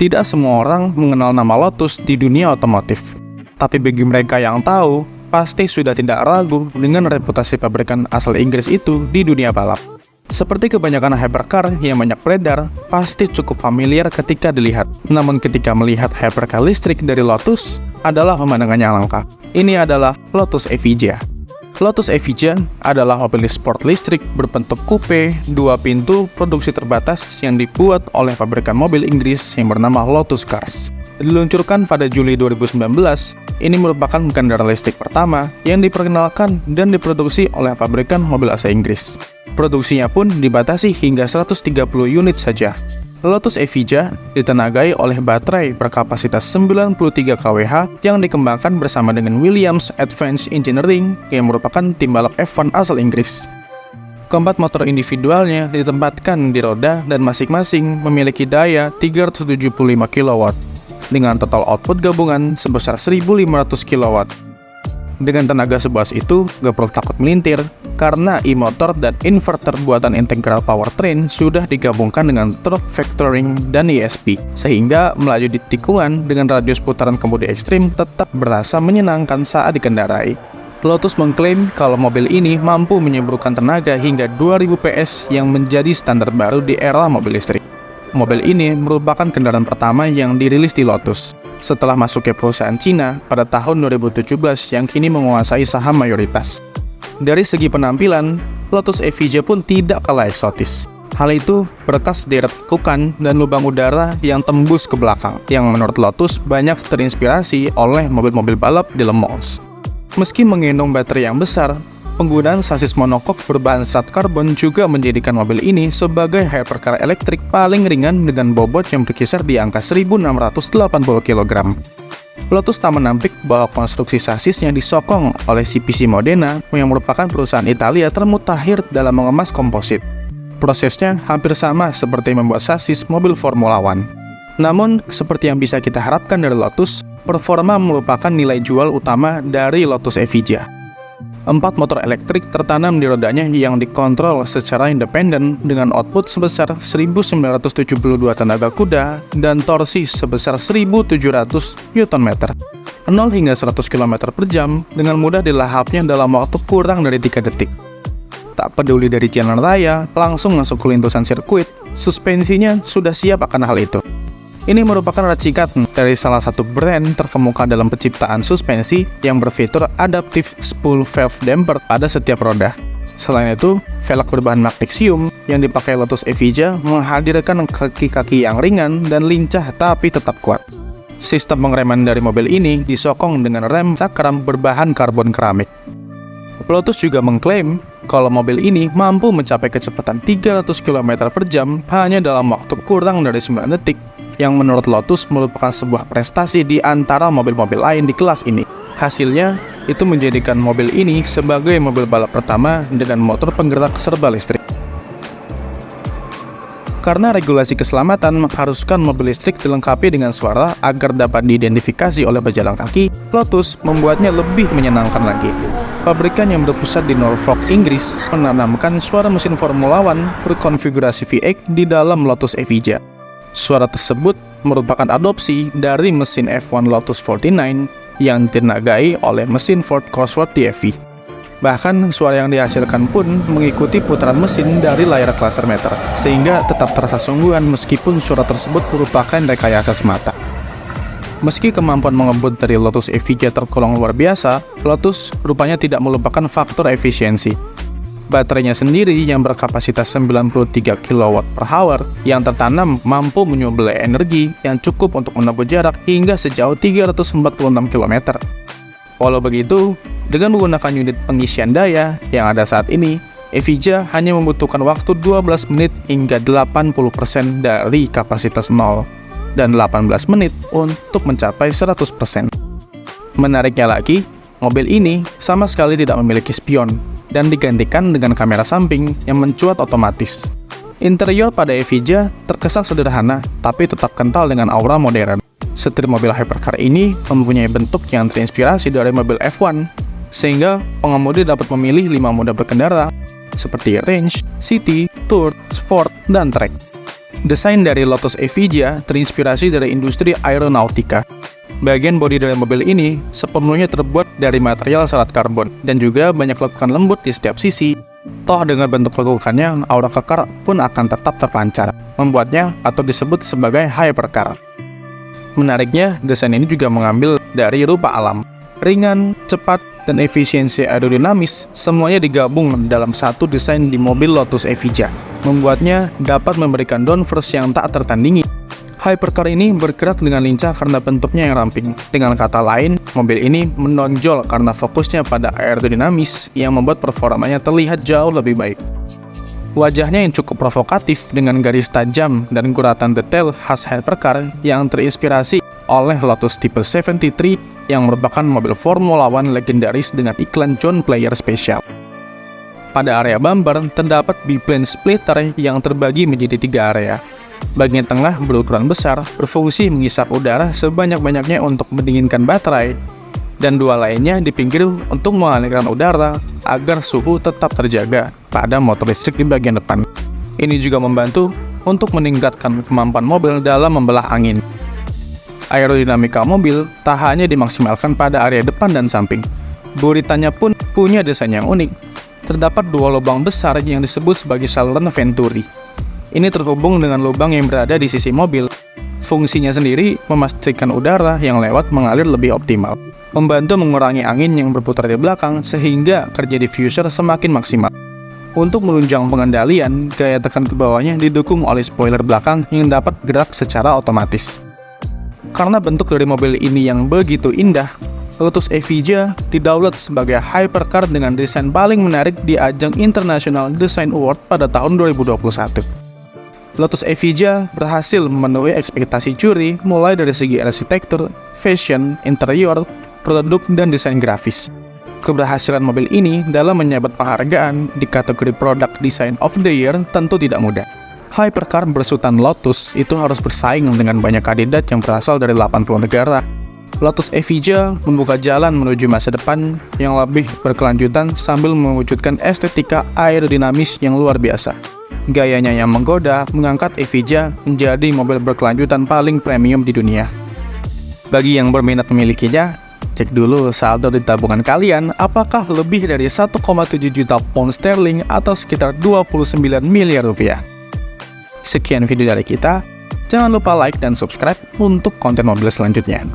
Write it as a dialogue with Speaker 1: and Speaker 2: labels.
Speaker 1: Tidak semua orang mengenal nama Lotus di dunia otomotif. Tapi bagi mereka yang tahu, pasti sudah tidak ragu dengan reputasi pabrikan asal Inggris itu di dunia balap. Seperti kebanyakan hypercar yang banyak beredar, pasti cukup familiar ketika dilihat. Namun ketika melihat hypercar listrik dari Lotus, adalah pemandangan yang langka. Ini adalah Lotus Evija. Lotus Evija adalah mobil sport listrik berbentuk coupe, 2 pintu, produksi terbatas yang dibuat oleh pabrikan mobil Inggris yang bernama Lotus Cars. Diluncurkan pada Juli 2019, ini merupakan kendaraan listrik pertama yang diperkenalkan dan diproduksi oleh pabrikan mobil asal Inggris. Produksinya pun dibatasi hingga 130 unit saja. Lotus Evija ditenagai oleh baterai berkapasitas 93 kWh yang dikembangkan bersama dengan Williams Advanced Engineering yang merupakan tim balap F1 asal Inggris. Keempat motor individualnya ditempatkan di roda dan masing-masing memiliki daya 375 kW dengan total output gabungan sebesar 1500 kW. Dengan tenaga sebuas itu, gak perlu takut melintir, karena e-motor dan inverter buatan Integral Powertrain sudah digabungkan dengan torque vectoring dan ESP, sehingga melaju di tikungan dengan radius putaran kemudi ekstrim tetap berasa menyenangkan saat dikendarai. Lotus mengklaim kalau mobil ini mampu menyemburkan tenaga hingga 2000 PS yang menjadi standar baru di era mobil listrik. Mobil ini merupakan kendaraan pertama yang dirilis di Lotus setelah masuk ke perusahaan Cina pada tahun 2017 yang kini menguasai saham mayoritas. Dari segi penampilan, Lotus Evija pun tidak kalah eksotis. Hal itu berkas deret lekukan dan lubang udara yang tembus ke belakang, yang menurut Lotus banyak terinspirasi oleh mobil-mobil balap di Le Mans. Meski menggendong baterai yang besar, penggunaan sasis monokok berbahan serat karbon juga menjadikan mobil ini sebagai hypercar elektrik paling ringan dengan bobot yang berkisar di angka 1.680 kg. Lotus tak menampik bahwa konstruksi sasisnya disokong oleh CPC Modena yang merupakan perusahaan Italia termutakhir dalam mengemas komposit. Prosesnya hampir sama seperti membuat sasis mobil Formula One. Namun, seperti yang bisa kita harapkan dari Lotus, performa merupakan nilai jual utama dari Lotus Evija. 4 motor elektrik tertanam di rodanya yang dikontrol secara independen dengan output sebesar 1972 tenaga kuda dan torsi sebesar 1700 Nm. 0 hingga 100 km per jam dengan mudah dilahapnya dalam waktu kurang dari 3 detik. Tak peduli dari jalan raya, langsung masuk ke lintasan sirkuit, suspensinya sudah siap akan hal itu. Ini merupakan racikan dari salah satu brand terkemuka dalam penciptaan suspensi yang berfitur adaptive spool valve damper pada setiap roda. Selain itu, velg berbahan magnesium yang dipakai Lotus Evija menghadirkan kaki-kaki yang ringan dan lincah tapi tetap kuat. Sistem pengereman dari mobil ini disokong dengan rem cakram berbahan karbon keramik. Lotus juga mengklaim kalau mobil ini mampu mencapai kecepatan 300 km per jam hanya dalam waktu kurang dari 9 detik, yang menurut Lotus merupakan sebuah prestasi di antara mobil-mobil lain di kelas ini. Hasilnya, itu menjadikan mobil ini sebagai mobil balap pertama dengan motor penggerak serba listrik. Karena regulasi keselamatan mengharuskan mobil listrik dilengkapi dengan suara agar dapat diidentifikasi oleh pejalan kaki, Lotus membuatnya lebih menyenangkan lagi. Pabrikan yang berpusat di Norfolk, Inggris, menanamkan suara mesin Formula One berkonfigurasi V8 di dalam Lotus Evija. Suara tersebut merupakan adopsi dari mesin F1 Lotus 49 yang ditenagai oleh mesin Ford Cosworth DFV. Bahkan suara yang dihasilkan pun mengikuti putaran mesin dari layar cluster meter, sehingga tetap terasa sungguhan meskipun suara tersebut merupakan rekayasa semata. Meski kemampuan mengebut dari Lotus Evija tergolong luar biasa, Lotus rupanya tidak melupakan faktor efisiensi. Baterainya sendiri yang berkapasitas 93 kWh yang tertanam mampu menyuplai energi yang cukup untuk menempuh jarak hingga sejauh 346 km. Walau begitu, dengan menggunakan unit pengisian daya yang ada saat ini, Evija hanya membutuhkan waktu 12 menit hingga 80% dari kapasitas 0 dan 18 menit untuk mencapai 100%. Menariknya lagi, mobil ini sama sekali tidak memiliki spion dan digantikan dengan kamera samping yang mencuat otomatis. Interior pada Evija terkesan sederhana, tapi tetap kental dengan aura modern. Setir mobil hypercar ini mempunyai bentuk yang terinspirasi dari mobil F1, sehingga pengemudi dapat memilih 5 mode berkendara, seperti Range, City, Tour, Sport, dan Track. Desain dari Lotus Evija terinspirasi dari industri aeronautika. Bagian bodi dari mobil ini sepenuhnya terbuat dari material serat karbon dan juga banyak lekukan lembut di setiap sisi. Toh dengan bentuk lekukannya, aura kekar pun akan tetap terpancar, membuatnya atau disebut sebagai hypercar. Menariknya, desain ini juga mengambil dari rupa alam. Ringan, cepat, dan efisiensi aerodinamis semuanya digabung dalam satu desain di mobil Lotus Evija, membuatnya dapat memberikan downforce yang tak tertandingi. Hypercar ini bergerak dengan lincah karena bentuknya yang ramping. Dengan kata lain, mobil ini menonjol karena fokusnya pada aerodinamis yang membuat performanya terlihat jauh lebih baik. Wajahnya yang cukup provokatif dengan garis tajam dan guratan detail khas hypercar yang terinspirasi oleh Lotus Tipe 73 yang merupakan mobil Formula One legendaris dengan iklan John Player spesial. Pada area bumper terdapat biplane splitter yang terbagi menjadi 3 area. Bagian tengah berukuran besar, berfungsi menghisap udara sebanyak-banyaknya untuk mendinginkan baterai, dan 2 lainnya di pinggir untuk mengalirkan udara agar suhu tetap terjaga pada motor listrik di bagian depan. Ini juga membantu untuk meningkatkan kemampuan mobil dalam membelah angin. Aerodinamika mobil tak hanya dimaksimalkan pada area depan dan samping, buritannya pun punya desain yang unik. Terdapat 2 lubang besar yang disebut sebagai saluran Venturi. Ini terhubung dengan lubang yang berada di sisi mobil. Fungsinya sendiri memastikan udara yang lewat mengalir lebih optimal, membantu mengurangi angin yang berputar di belakang sehingga kerja diffuser semakin maksimal. Untuk menunjang pengendalian, gaya tekan ke bawahnya didukung oleh spoiler belakang yang dapat gerak secara otomatis. Karena bentuk dari mobil ini yang begitu indah, Lotus Evija didaulat sebagai hypercar dengan desain paling menarik di ajang International Design Award pada tahun 2021. Lotus Evija berhasil memenuhi ekspektasi juri mulai dari segi arsitektur, fashion, interior, produk, dan desain grafis. Keberhasilan mobil ini dalam menyabet penghargaan di kategori Product Design of the Year tentu tidak mudah. Hypercar bersutan Lotus itu harus bersaing dengan banyak kandidat yang berasal dari 80 negara. Lotus Evija membuka jalan menuju masa depan yang lebih berkelanjutan sambil mewujudkan estetika aerodinamis yang luar biasa. Gayanya yang menggoda mengangkat Evija menjadi mobil berkelanjutan paling premium di dunia. Bagi yang berminat memilikinya, cek dulu saldo di tabungan kalian apakah lebih dari 1,7 juta pound sterling atau sekitar 29 miliar rupiah. Sekian video dari kita, jangan lupa like dan subscribe untuk konten mobil selanjutnya.